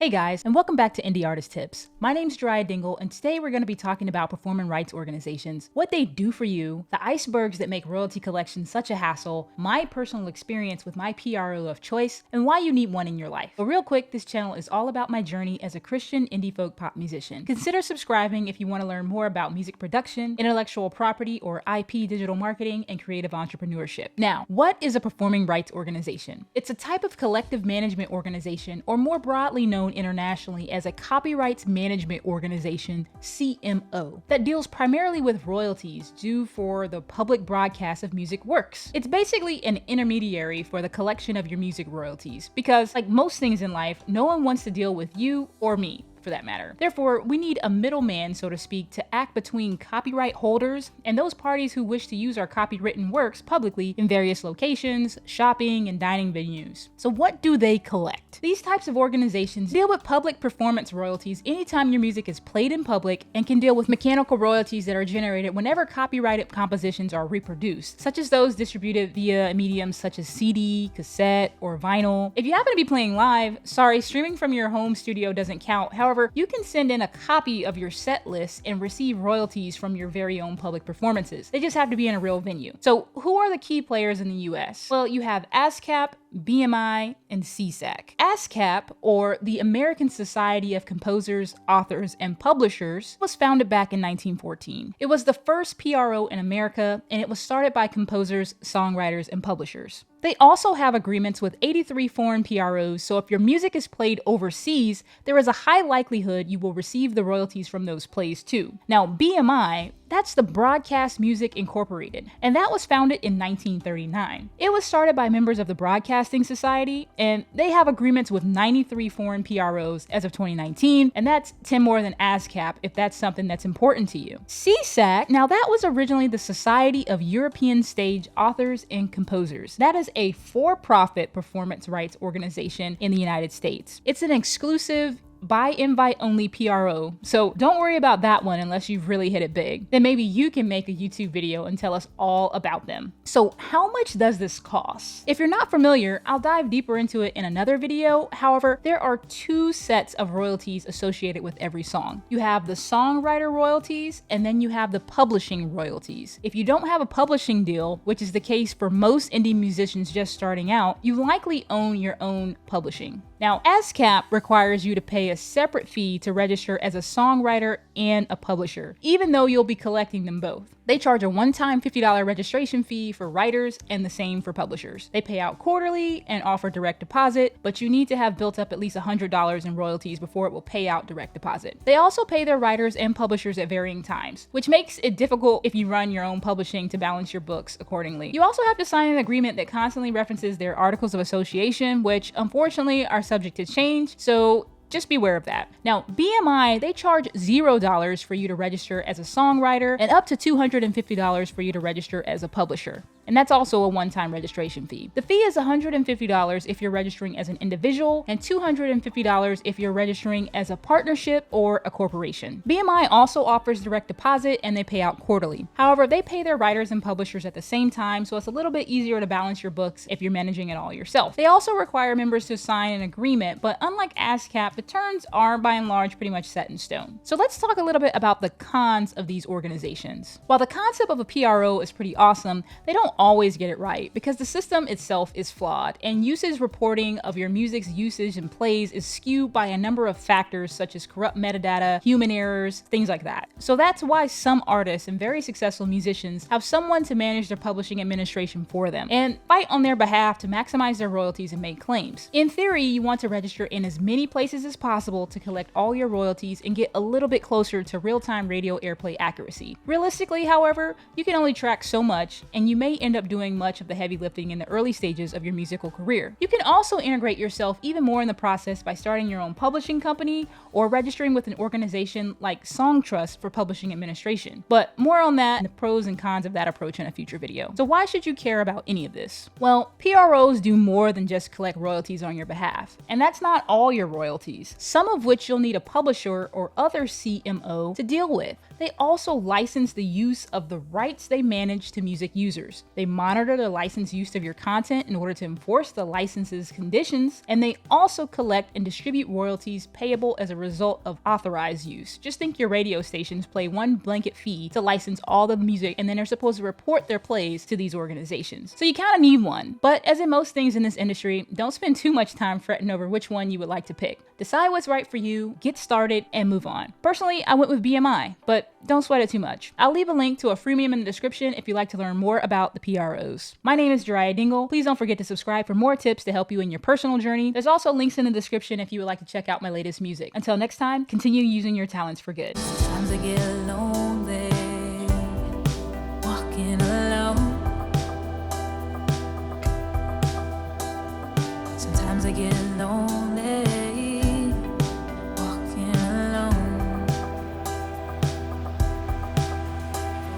Hey guys, and welcome back to Indie Artist Tips. My name's Geryah Dingle, and today we're going to be talking about performing rights organizations, what they do for you, the icebergs that make royalty collections such a hassle, my personal experience with my PRO of choice, and why you need one in your life. But real quick, this channel is all about my journey as a Christian indie folk pop musician. Consider subscribing if you want to learn more about music production, intellectual property or IP digital marketing, and creative entrepreneurship. Now, what is a performing rights organization? It's a type of collective management organization, or more broadly known internationally as a copyrights management organization, CMO, that deals primarily with royalties due for the public broadcast of music works. It's basically an intermediary for the collection of your music royalties because, like most things in life, no one wants to deal with you or me, for that matter. Therefore, we need a middleman, so to speak, to act between copyright holders and those parties who wish to use our copywritten works publicly in various locations, shopping, and dining venues. So what do they collect? These types of organizations deal with public performance royalties anytime your music is played in public, and can deal with mechanical royalties that are generated whenever copyrighted compositions are reproduced, such as those distributed via mediums such as CD, cassette, or vinyl. If you happen to be playing live, sorry, streaming from your home studio doesn't count. However, you can send in a copy of your set list and receive royalties from your very own public performances. They just have to be in a real venue. So who are the key players in the US? Well, you have ASCAP, BMI, and CSAC. ASCAP, or the American Society of Composers, Authors, and Publishers, was founded back in 1914. It was the first PRO in America, and it was started by composers, songwriters, and publishers. They also have agreements with 83 foreign PROs, so if your music is played overseas, there is a high likelihood you will receive the royalties from those plays too. Now, BMI, that's the Broadcast Music Incorporated, and that was founded in 1939. It was started by members of the Broadcasting Society, and they have agreements with 93 foreign PROs as of 2019, and that's 10 more than ASCAP if that's something that's important to you. CSAC, now that was originally the Society of European Stage Authors and Composers. That is a for-profit performance rights organization in the United States. It's an exclusive by invite only PRO, so don't worry about that one unless you've really hit it big. Then maybe you can make a YouTube video and tell us all about them. So how much does this cost? If you're not familiar, I'll dive deeper into it in another video. However, there are two sets of royalties associated with every song. You have the songwriter royalties, and then you have the publishing royalties. If you don't have a publishing deal, which is the case for most indie musicians just starting out, you likely own your own publishing. Now, ASCAP requires you to pay a separate fee to register as a songwriter and a publisher, even though you'll be collecting them both. They charge a one-time $50 registration fee for writers and the same for publishers. They pay out quarterly and offer direct deposit, but you need to have built up at least $100 in royalties before it will pay out direct deposit. They also pay their writers and publishers at varying times, which makes it difficult if you run your own publishing to balance your books accordingly. You also have to sign an agreement that constantly references their articles of association, which unfortunately are subject to change, so just beware of that. Now, BMI, they charge $0 for you to register as a songwriter and up to $250 for you to register as a publisher. And that's also a one-time registration fee. The fee is $150 if you're registering as an individual and $250 if you're registering as a partnership or a corporation. BMI also offers direct deposit and they pay out quarterly. However, they pay their writers and publishers at the same time, so it's a little bit easier to balance your books if you're managing it all yourself. They also require members to sign an agreement, but unlike ASCAP, the terms are by and large pretty much set in stone. So let's talk a little bit about the cons of these organizations. While the concept of a PRO is pretty awesome, they don't always get it right because the system itself is flawed, and usage reporting of your music's usage and plays is skewed by a number of factors such as corrupt metadata, human errors, things like that. So that's why some artists and very successful musicians have someone to manage their publishing administration for them and fight on their behalf to maximize their royalties and make claims. In theory, you want to register in as many places as possible to collect all your royalties and get a little bit closer to real-time radio airplay accuracy. Realistically, however, you can only track so much, and you may end up doing much of the heavy lifting in the early stages of your musical career. You can also integrate yourself even more in the process by starting your own publishing company or registering with an organization like Songtrust for publishing administration. But more on that and the pros and cons of that approach in a future video. So why should you care about any of this? Well, PROs do more than just collect royalties on your behalf, and that's not all your royalties, some of which you'll need a publisher or other CMO to deal with. They also license the use of the rights they manage to music users. They monitor the license use of your content in order to enforce the license's conditions, and they also collect and distribute royalties payable as a result of authorized use. Just think your radio stations pay one blanket fee to license all the music, and then they're supposed to report their plays to these organizations. So you kind of need one. But as in most things in this industry, don't spend too much time fretting over which one you would like to pick. Decide what's right for you, get started, and move on. Personally, I went with BMI, but don't sweat it too much. I'll leave a link to a freemium in the description if you'd like to learn more about the PROs. My name is Geryah Dingle. Please don't forget to subscribe for more tips to help you in your personal journey. There's also links in the description if you would like to check out my latest music. Until next time, continue using your talents for good. Sometimes I get alone.